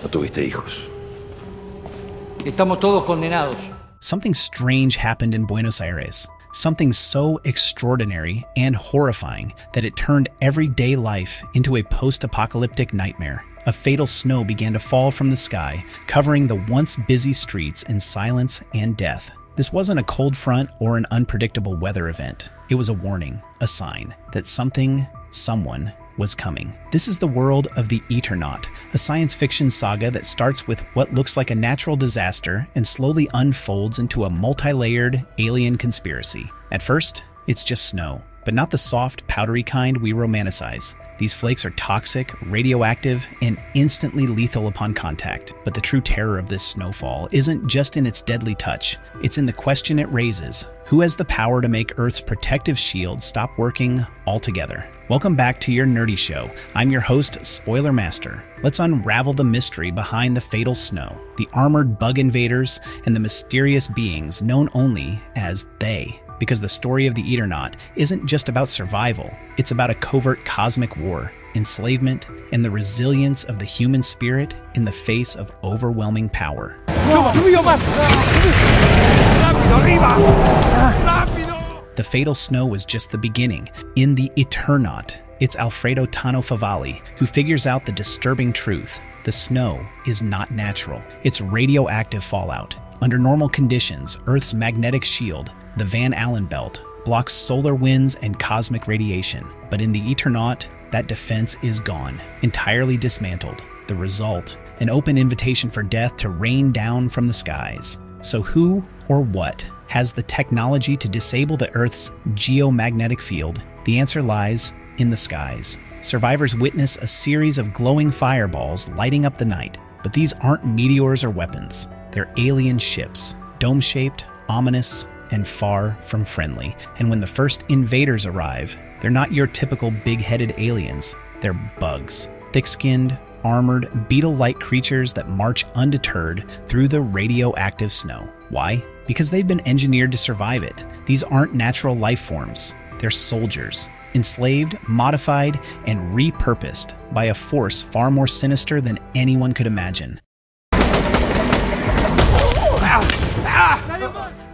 No tuviste hijos. Estamos todos condenados. Something strange happened in Buenos Aires. Something so extraordinary and horrifying that it turned everyday life into a post-apocalyptic nightmare. A fatal snow began to fall from the sky, covering the once busy streets in silence and death. This wasn't a cold front or an unpredictable weather event. It was a warning, a sign that someone was coming. This is the world of the Eternaut, a science fiction saga that starts with what looks like a natural disaster and slowly unfolds into a multi-layered alien conspiracy. At first, it's just snow, but not the soft, powdery kind we romanticize. These flakes are toxic, radioactive, and instantly lethal upon contact. But the true terror of this snowfall isn't just in its deadly touch. It's in the question it raises. Who has the power to make Earth's protective shield stop working altogether? Welcome back to your nerdy show. I'm your host, Spoiler Master. Let's unravel the mystery behind the fatal snow, the armored bug invaders, and the mysterious beings known only as they. Because the story of the Eternaut isn't just about survival, it's about a covert cosmic war, enslavement, and the resilience of the human spirit in the face of overwhelming power. The fatal snow was just the beginning. In the Eternaut, it's Alfredo Tano Favalli who figures out the disturbing truth. The snow is not natural. It's radioactive fallout. Under normal conditions, Earth's magnetic shield, the Van Allen belt, blocks solar winds and cosmic radiation. But in the Eternaut, that defense is gone, entirely dismantled. The result, an open invitation for death to rain down from the skies. So who or what has the technology to disable the Earth's geomagnetic field? The answer lies in the skies. Survivors witness a series of glowing fireballs lighting up the night. But these aren't meteors or weapons. They're alien ships, dome-shaped, ominous, and far from friendly. And when the first invaders arrive, they're not your typical big-headed aliens. They're bugs. Thick-skinned, armored, beetle-like creatures that march undeterred through the radioactive snow. Why? Because they've been engineered to survive it. These aren't natural life forms. They're soldiers. Enslaved, modified, and repurposed by a force far more sinister than anyone could imagine.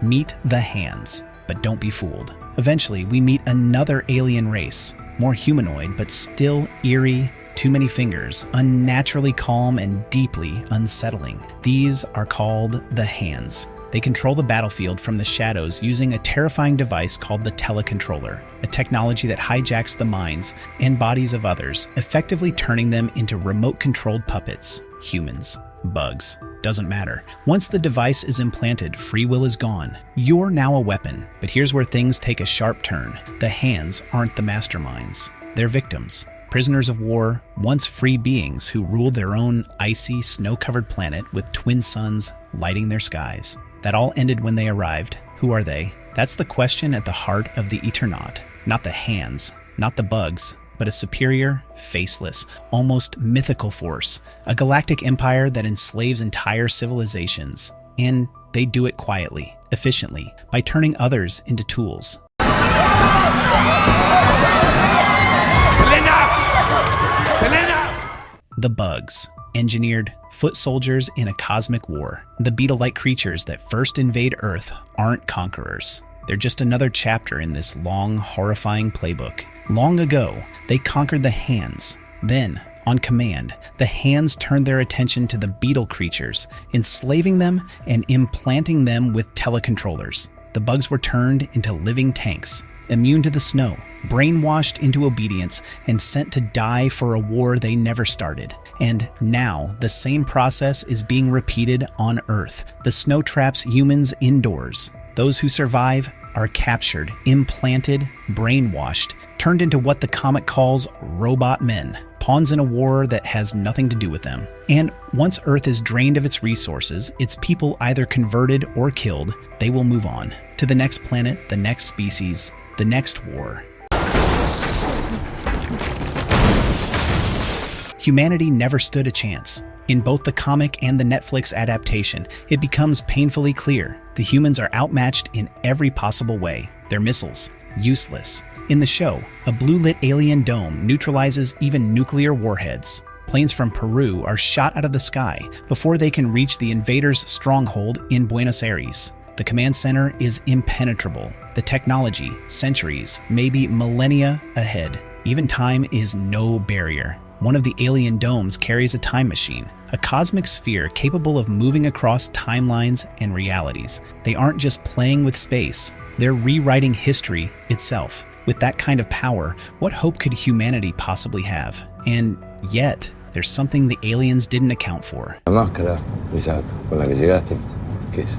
Meet the Hands, but don't be fooled. Eventually, we meet another alien race, more humanoid, but still eerie, too many fingers, unnaturally calm, and deeply unsettling. These are called the Hands. They control the battlefield from the shadows using a terrifying device called the telecontroller, a technology that hijacks the minds and bodies of others, effectively turning them into remote-controlled puppets. Humans, bugs, doesn't matter. Once the device is implanted, free will is gone. You're now a weapon, but here's where things take a sharp turn. The Hands aren't the masterminds. They're victims. Prisoners of war, once free beings who ruled their own icy, snow-covered planet with twin suns lighting their skies. That all ended when they arrived. Who are they? That's the question at the heart of the Eternaut. Not the Hands, not the bugs, but a superior, faceless, almost mythical force. A galactic empire that enslaves entire civilizations. And they do it quietly, efficiently, by turning others into tools. The bugs. Engineered foot soldiers in a cosmic war. The beetle-like creatures that first invade Earth aren't conquerors. They're just another chapter in this long, horrifying playbook. Long ago, they conquered the Hands. Then, on command, the Hands turned their attention to the beetle creatures, enslaving them and implanting them with telecontrollers. The bugs were turned into living tanks, immune to the snow, brainwashed into obedience, and sent to die for a war they never started. And now, the same process is being repeated on Earth. The snow traps humans indoors. Those who survive are captured, implanted, brainwashed, turned into what the comic calls robot men, pawns in a war that has nothing to do with them. And once Earth is drained of its resources, its people either converted or killed, they will move on to the next planet, the next species, the next war. Humanity never stood a chance. In both the comic and the Netflix adaptation, it becomes painfully clear the humans are outmatched in every possible way. Their missiles, useless. In the show, a blue-lit alien dome neutralizes even nuclear warheads. Planes from Peru are shot out of the sky before they can reach the invaders' stronghold in Buenos Aires. The command center is impenetrable. The technology, centuries, maybe millennia ahead. Even time is no barrier. One of the alien domes carries a time machine, a cosmic sphere capable of moving across timelines and realities. They aren't just playing with space, they're rewriting history itself. With that kind of power, what hope could humanity possibly have? And yet, there's something the aliens didn't account for. La máscara, esa con la que llegaste, ¿qué es?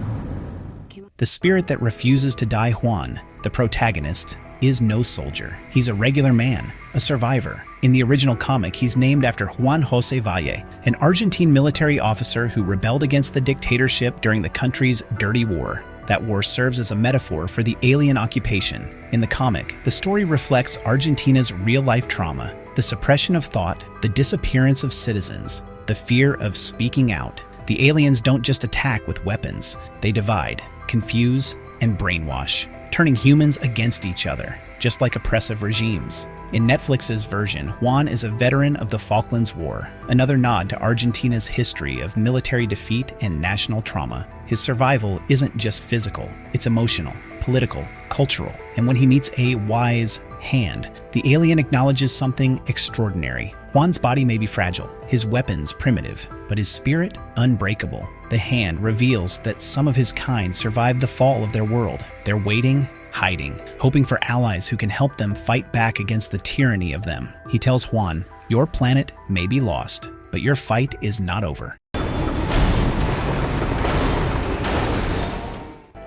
The spirit that refuses to die, Juan, the protagonist, is no soldier. He's a regular man, a survivor. In the original comic, he's named after Juan José Valle, an Argentine military officer who rebelled against the dictatorship during the country's dirty war. That war serves as a metaphor for the alien occupation. In the comic, the story reflects Argentina's real-life trauma, the suppression of thought, the disappearance of citizens, the fear of speaking out. The aliens don't just attack with weapons, they divide, confuse, and brainwash, turning humans against each other, just like oppressive regimes. In Netflix's version, Juan is a veteran of the Falklands War, another nod to Argentina's history of military defeat and national trauma. His survival isn't just physical, it's emotional, political, cultural, and when he meets a wise hand, the alien acknowledges something extraordinary. Juan's body may be fragile, his weapons primitive, but his spirit unbreakable. The hand reveals that some of his kind survived the fall of their world. They're waiting, hiding, hoping for allies who can help them fight back against the tyranny of them. He tells Juan, "Your planet may be lost, but your fight is not over."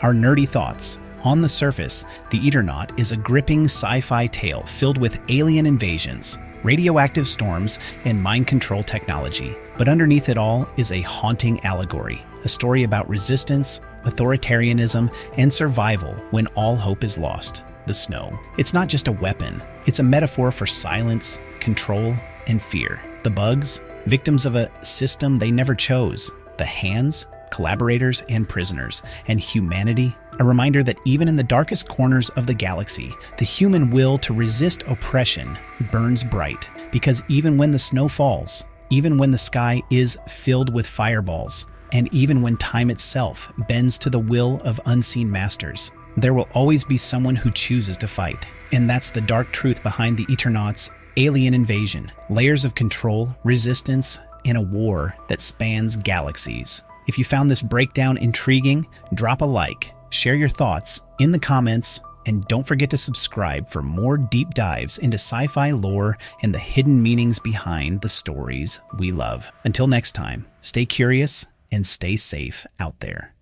Our nerdy thoughts. On the surface, The Eternaut is a gripping sci-fi tale filled with alien invasions, radioactive storms, and mind control technology. But underneath it all is a haunting allegory, a story about resistance, authoritarianism, and survival when all hope is lost. The snow. It's not just a weapon, it's a metaphor for silence, control, and fear. The bugs, victims of a system they never chose. The hands, collaborators and prisoners. And humanity, a reminder that even in the darkest corners of the galaxy, the human will to resist oppression burns bright. Because even when the snow falls, even when the sky is filled with fireballs, and even when time itself bends to the will of unseen masters, there will always be someone who chooses to fight. And that's the dark truth behind the Eternaut's alien invasion, layers of control, resistance, and a war that spans galaxies. If you found this breakdown intriguing, drop a like, share your thoughts in the comments, and don't forget to subscribe for more deep dives into sci-fi lore and the hidden meanings behind the stories we love. Until next time, stay curious and stay safe out there.